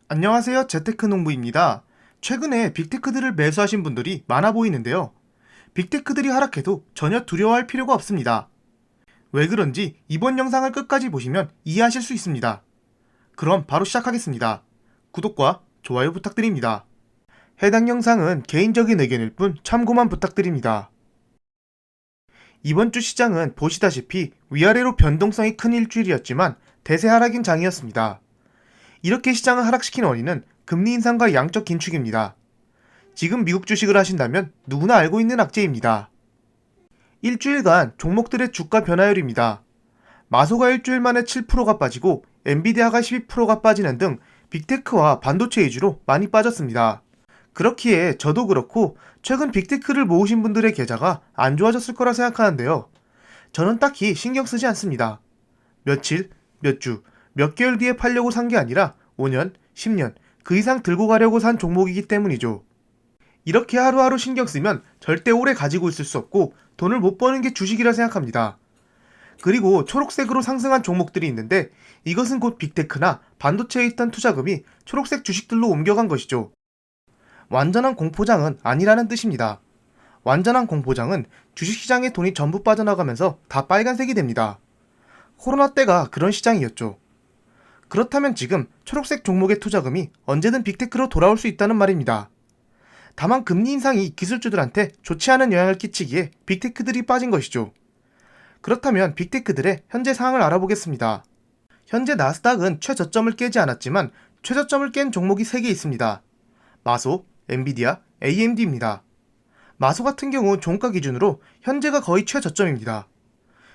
안녕하세요. 재테크농부입니다. 최근에 빅테크들을 매수하신 분들이 많아 보이는데요. 빅테크들이 하락해도 전혀 두려워할 필요가 없습니다. 왜 그런지 이번 영상을 끝까지 보시면 이해하실 수 있습니다. 그럼 바로 시작하겠습니다. 구독과 좋아요 부탁드립니다. 해당 영상은 개인적인 의견일 뿐 참고만 부탁드립니다. 이번 주 시장은 보시다시피 위아래로 변동성이 큰 일주일이었지만 대세 하락인 장이었습니다. 이렇게 시장을 하락시킨 원인은 금리 인상과 양적 긴축입니다. 지금 미국 주식을 하신다면 누구나 알고 있는 악재입니다. 일주일간 종목들의 주가 변화율입니다. 마소가 일주일 만에 7%가 빠지고 엔비디아가 12%가 빠지는 등 빅테크와 반도체 위주로 많이 빠졌습니다. 그렇기에 저도 그렇고 최근 빅테크를 모으신 분들의 계좌가 안 좋아졌을 거라 생각하는데요. 저는 딱히 신경 쓰지 않습니다. 며칠, 몇 주, 몇 개월 뒤에 팔려고 산 게 아니라 5년, 10년, 그 이상 들고 가려고 산 종목이기 때문이죠. 이렇게 하루하루 신경 쓰면 절대 오래 가지고 있을 수 없고 돈을 못 버는 게 주식이라 생각합니다. 그리고 초록색으로 상승한 종목들이 있는데 이것은 곧 빅테크나 반도체에 있던 투자금이 초록색 주식들로 옮겨간 것이죠. 완전한 공포장은 아니라는 뜻입니다. 완전한 공포장은 주식시장에 돈이 전부 빠져나가면서 다 빨간색이 됩니다. 코로나 때가 그런 시장이었죠. 그렇다면 지금 초록색 종목의 투자금이 언제든 빅테크로 돌아올 수 있다는 말입니다. 다만 금리 인상이 기술주들한테 좋지 않은 영향을 끼치기에 빅테크들이 빠진 것이죠. 그렇다면 빅테크들의 현재 상황을 알아보겠습니다. 현재 나스닥은 최저점을 깨지 않았지만 최저점을 깬 종목이 3개 있습니다. 마소, 엔비디아, AMD입니다. 마소 같은 경우 종가 기준으로 현재가 거의 최저점입니다.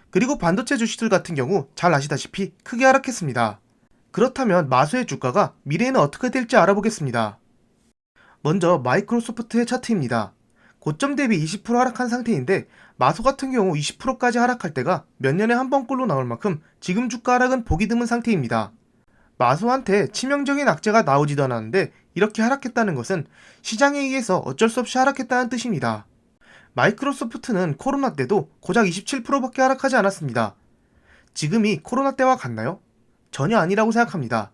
그리고 반도체 주식들 같은 경우 잘 아시다시피 크게 하락했습니다. 그렇다면 마소의 주가가 미래에는 어떻게 될지 알아보겠습니다. 먼저 마이크로소프트의 차트입니다. 고점 대비 20% 하락한 상태인데 마소 같은 경우 20%까지 하락할 때가 몇 년에 한 번꼴로 나올 만큼 지금 주가 하락은 보기 드문 상태입니다. 마소한테 치명적인 악재가 나오지도 않았는데 이렇게 하락했다는 것은 시장에 의해서 어쩔 수 없이 하락했다는 뜻입니다. 마이크로소프트는 코로나 때도 고작 27%밖에 하락하지 않았습니다. 지금이 코로나 때와 같나요? 전혀 아니라고 생각합니다.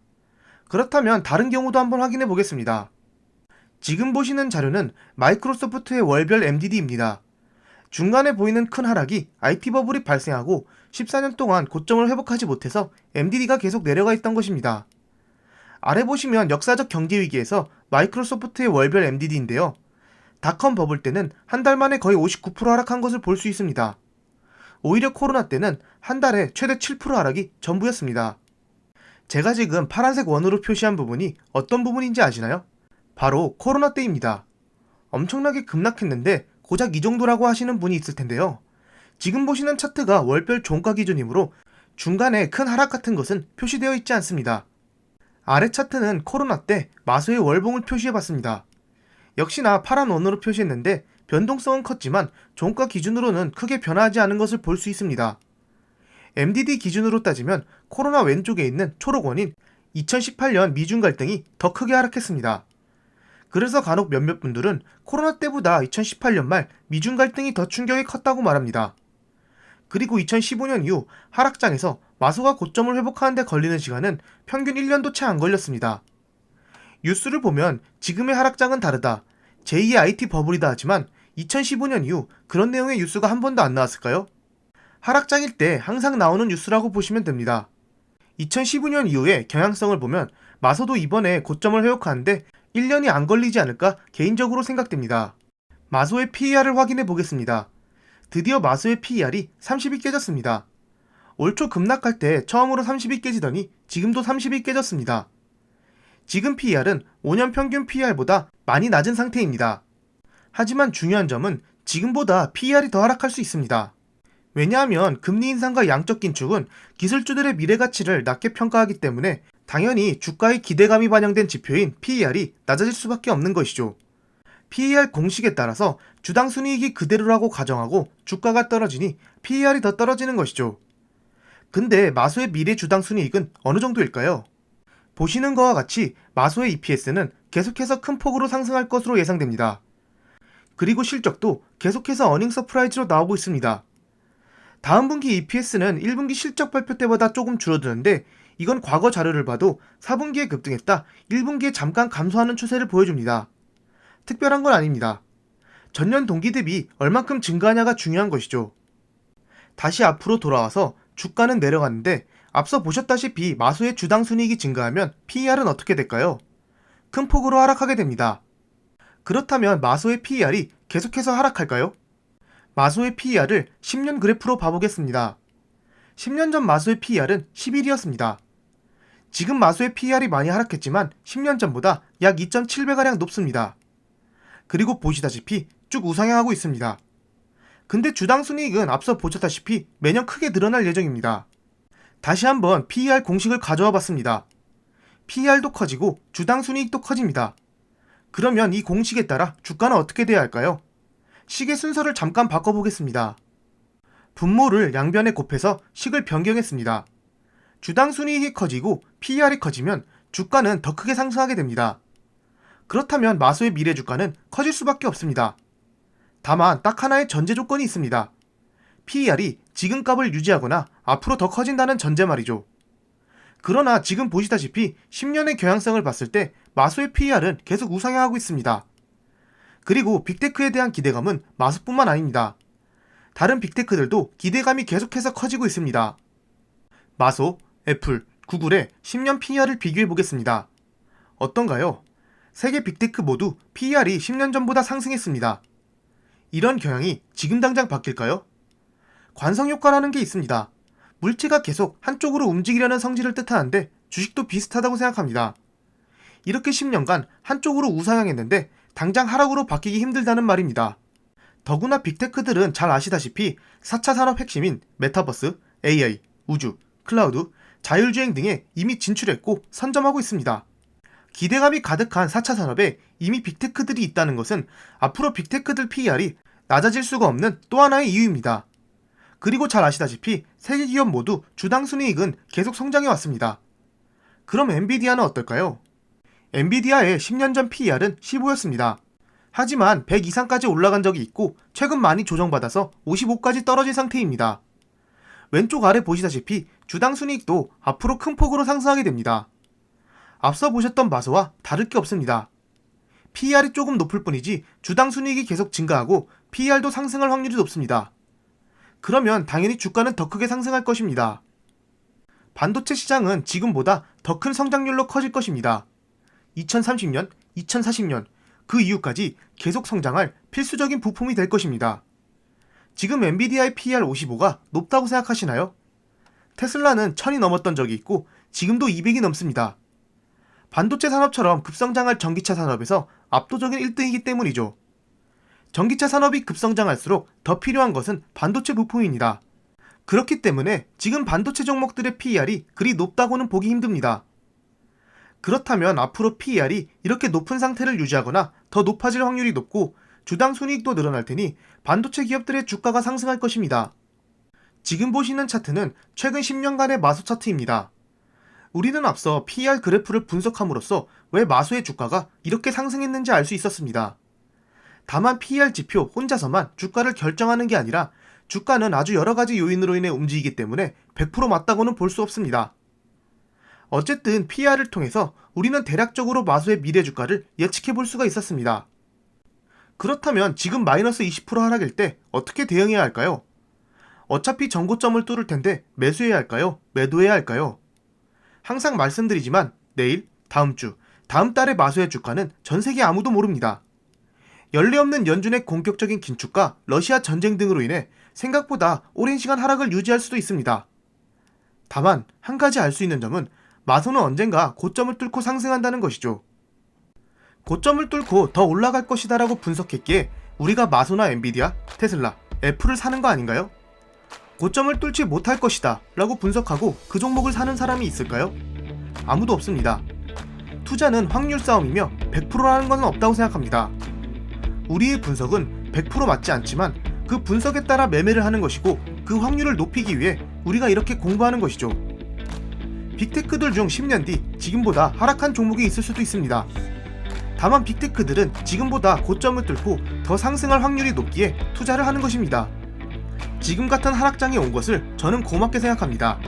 그렇다면 다른 경우도 한번 확인해 보겠습니다. 지금 보시는 자료는 마이크로소프트의 월별 MDD입니다. 중간에 보이는 큰 하락이 IT 버블이 발생하고 14년 동안 고점을 회복하지 못해서 MDD가 계속 내려가 있던 것입니다. 아래 보시면 역사적 경제 위기에서 마이크로소프트의 월별 MDD인데요. 닷컴 버블 때는 한 달 만에 거의 59% 하락한 것을 볼 수 있습니다. 오히려 코로나 때는 한 달에 최대 7% 하락이 전부였습니다. 제가 지금 파란색 원으로 표시한 부분이 어떤 부분인지 아시나요? 바로 코로나 때입니다. 엄청나게 급락했는데 고작 이 정도라고 하시는 분이 있을 텐데요. 지금 보시는 차트가 월별 종가 기준이므로 중간에 큰 하락 같은 것은 표시되어 있지 않습니다. 아래 차트는 코로나 때 마소의 월봉을 표시해봤습니다. 역시나 파란 원으로 표시했는데 변동성은 컸지만 종가 기준으로는 크게 변하지 않은 것을 볼 수 있습니다. MDD 기준으로 따지면 코로나 왼쪽에 있는 초록원인 2018년 미중 갈등이 더 크게 하락했습니다. 그래서 간혹 몇몇 분들은 코로나 때보다 2018년 말 미중 갈등이 더 충격이 컸다고 말합니다. 그리고 2015년 이후 하락장에서 마소가 고점을 회복하는 데 걸리는 시간은 평균 1년도 채 안 걸렸습니다. 뉴스를 보면 지금의 하락장은 다르다, 제2의 IT 버블이다 하지만 2015년 이후 그런 내용의 뉴스가 한 번도 안 나왔을까요? 하락장일 때 항상 나오는 뉴스라고 보시면 됩니다. 2015년 이후의 경향성을 보면 마소도 이번에 고점을 회복하는데 1년이 안 걸리지 않을까 개인적으로 생각됩니다. 마소의 PER을 확인해 보겠습니다. 드디어 마소의 PER이 30이 깨졌습니다. 올 초 급락할 때 처음으로 30이 깨지더니 지금도 30이 깨졌습니다. 지금 PER은 5년 평균 PER보다 많이 낮은 상태입니다. 하지만 중요한 점은 지금보다 PER이 더 하락할 수 있습니다. 왜냐하면 금리 인상과 양적 긴축은 기술주들의 미래 가치를 낮게 평가하기 때문에 당연히 주가의 기대감이 반영된 지표인 PER이 낮아질 수밖에 없는 것이죠. PER 공식에 따라서 주당 순이익이 그대로라고 가정하고 주가가 떨어지니 PER이 더 떨어지는 것이죠. 근데 마소의 미래 주당 순이익은 어느 정도일까요? 보시는 것과 같이 마소의 EPS는 계속해서 큰 폭으로 상승할 것으로 예상됩니다. 그리고 실적도 계속해서 어닝 서프라이즈로 나오고 있습니다. 다음 분기 EPS는 1분기 실적 발표 때보다 조금 줄어드는데 이건 과거 자료를 봐도 4분기에 급등했다 1분기에 잠깐 감소하는 추세를 보여줍니다. 특별한 건 아닙니다. 전년 동기 대비 얼만큼 증가하냐가 중요한 것이죠. 다시 앞으로 돌아와서 주가는 내려갔는데 앞서 보셨다시피 마소의 주당 순이익이 증가하면 PER은 어떻게 될까요? 큰 폭으로 하락하게 됩니다. 그렇다면 마소의 PER이 계속해서 하락할까요? 마소의 PER을 10년 그래프로 봐보겠습니다. 10년 전 마소의 PER은 11이었습니다. 지금 마소의 PER이 많이 하락했지만 10년 전보다 약 2.7배가량 높습니다. 그리고 보시다시피 쭉 우상향하고 있습니다. 근데 주당 순이익은 앞서 보셨다시피 매년 크게 늘어날 예정입니다. 다시 한번 PER 공식을 가져와 봤습니다. PER도 커지고 주당 순이익도 커집니다. 그러면 이 공식에 따라 주가는 어떻게 돼야 할까요? 식의 순서를 잠깐 바꿔보겠습니다. 분모를 양변에 곱해서 식을 변경했습니다. 주당 순이익이 커지고 PER이 커지면 주가는 더 크게 상승하게 됩니다. 그렇다면 마소의 미래 주가는 커질 수밖에 없습니다. 다만 딱 하나의 전제 조건이 있습니다. PER이 지금 값을 유지하거나 앞으로 더 커진다는 전제 말이죠. 그러나 지금 보시다시피 10년의 경향성을 봤을 때 마소의 PER은 계속 우상향하고 있습니다. 그리고 빅테크에 대한 기대감은 마소뿐만 아닙니다. 다른 빅테크들도 기대감이 계속해서 커지고 있습니다. 마소, 애플, 구글의 10년 PER을 비교해 보겠습니다. 어떤가요? 세계 빅테크 모두 PER이 10년 전보다 상승했습니다. 이런 경향이 지금 당장 바뀔까요? 관성효과라는 게 있습니다. 물체가 계속 한쪽으로 움직이려는 성질을 뜻하는데 주식도 비슷하다고 생각합니다. 이렇게 10년간 한쪽으로 우상향했는데 당장 하락으로 바뀌기 힘들다는 말입니다. 더구나 빅테크들은 잘 아시다시피 4차 산업 핵심인 메타버스, AI, 우주, 클라우드, 자율주행 등에 이미 진출했고 선점하고 있습니다. 기대감이 가득한 4차 산업에 이미 빅테크들이 있다는 것은 앞으로 빅테크들 PER이 낮아질 수가 없는 또 하나의 이유입니다. 그리고 잘 아시다시피 세계 기업 모두 주당 순이익은 계속 성장해 왔습니다. 그럼 엔비디아는 어떨까요? 엔비디아의 10년 전 PER은 15였습니다. 하지만 100 이상까지 올라간 적이 있고 최근 많이 조정받아서 55까지 떨어진 상태입니다. 왼쪽 아래 보시다시피 주당 순이익도 앞으로 큰 폭으로 상승하게 됩니다. 앞서 보셨던 마소와 다를 게 없습니다. PER이 조금 높을 뿐이지 주당 순이익이 계속 증가하고 PER도 상승할 확률이 높습니다. 그러면 당연히 주가는 더 크게 상승할 것입니다. 반도체 시장은 지금보다 더 큰 성장률로 커질 것입니다. 2030년, 2040년 그 이후까지 계속 성장할 필수적인 부품이 될 것입니다. 지금 엔비디아의 PER 55가 높다고 생각하시나요? 테슬라는 1000이 넘었던 적이 있고 지금도 200이 넘습니다. 반도체 산업처럼 급성장할 전기차 산업에서 압도적인 1등이기 때문이죠. 전기차 산업이 급성장할수록 더 필요한 것은 반도체 부품입니다. 그렇기 때문에 지금 반도체 종목들의 PER이 그리 높다고는 보기 힘듭니다. 그렇다면 앞으로 PER이 이렇게 높은 상태를 유지하거나 더 높아질 확률이 높고 주당 순이익도 늘어날 테니 반도체 기업들의 주가가 상승할 것입니다. 지금 보시는 차트는 최근 10년간의 마소 차트입니다. 우리는 앞서 PER 그래프를 분석함으로써 왜 마소의 주가가 이렇게 상승했는지 알 수 있었습니다. 다만 PER 지표 혼자서만 주가를 결정하는 게 아니라 주가는 아주 여러가지 요인으로 인해 움직이기 때문에 100% 맞다고는 볼 수 없습니다. 어쨌든 PER을 통해서 우리는 대략적으로 마소의 미래 주가를 예측해 볼 수가 있었습니다. 그렇다면 지금 마이너스 20% 하락일 때 어떻게 대응해야 할까요? 어차피 전고점을 뚫을 텐데 매수해야 할까요? 매도해야 할까요? 항상 말씀드리지만 내일, 다음 주, 다음 달의 마소의 주가는 전 세계 아무도 모릅니다. 연례 없는 연준의 공격적인 긴축과 러시아 전쟁 등으로 인해 생각보다 오랜 시간 하락을 유지할 수도 있습니다. 다만 한 가지 알 수 있는 점은 마소는 언젠가 고점을 뚫고 상승한다는 것이죠. 고점을 뚫고 더 올라갈 것이다 라고 분석했기에 우리가 마소나 엔비디아, 테슬라, 애플을 사는 거 아닌가요? 고점을 뚫지 못할 것이다 라고 분석하고 그 종목을 사는 사람이 있을까요? 아무도 없습니다. 투자는 확률 싸움이며 100%라는 것은 없다고 생각합니다. 우리의 분석은 100% 맞지 않지만 그 분석에 따라 매매를 하는 것이고 그 확률을 높이기 위해 우리가 이렇게 공부하는 것이죠. 빅테크들 중 10년 뒤 지금보다 하락한 종목이 있을 수도 있습니다. 다만 빅테크들은 지금보다 고점을 뚫고 더 상승할 확률이 높기에 투자를 하는 것입니다. 지금 같은 하락장이 온 것을 저는 고맙게 생각합니다.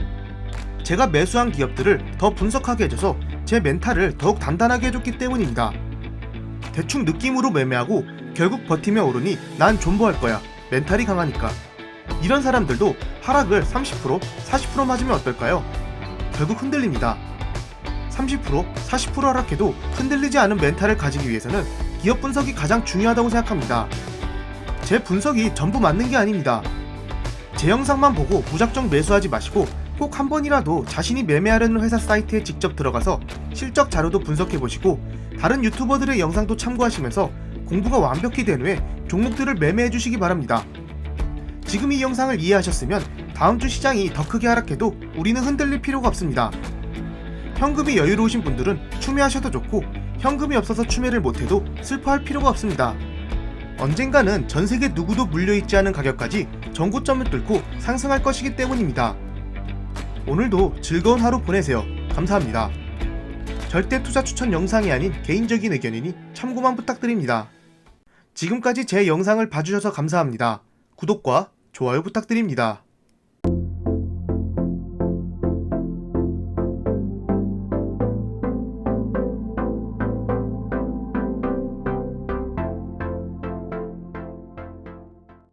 제가 매수한 기업들을 더 분석하게 해줘서 제 멘탈을 더욱 단단하게 해줬기 때문입니다. 대충 느낌으로 매매하고 결국 버티며 오르니 난 존버할 거야. 멘탈이 강하니까. 이런 사람들도 하락을 30%, 40% 맞으면 어떨까요? 결국 흔들립니다. 30%, 40% 하락해도 흔들리지 않은 멘탈을 가지기 위해서는 기업 분석이 가장 중요하다고 생각합니다. 제 분석이 전부 맞는 게 아닙니다. 제 영상만 보고 무작정 매수하지 마시고 꼭 한 번이라도 자신이 매매하려는 회사 사이트에 직접 들어가서 실적 자료도 분석해보시고 다른 유튜버들의 영상도 참고하시면서 공부가 완벽히 된 후에 종목들을 매매해주시기 바랍니다. 지금 이 영상을 이해하셨으면 다음주 시장이 더 크게 하락해도 우리는 흔들릴 필요가 없습니다. 현금이 여유로우신 분들은 추매하셔도 좋고 현금이 없어서 추매를 못해도 슬퍼할 필요가 없습니다. 언젠가는 전세계 누구도 물려있지 않은 가격까지 전고점을 뚫고 상승할 것이기 때문입니다. 오늘도 즐거운 하루 보내세요. 감사합니다. 절대 투자 추천 영상이 아닌 개인적인 의견이니 참고만 부탁드립니다. 지금까지 제 영상을 봐주셔서 감사합니다. 구독과 좋아요 부탁드립니다.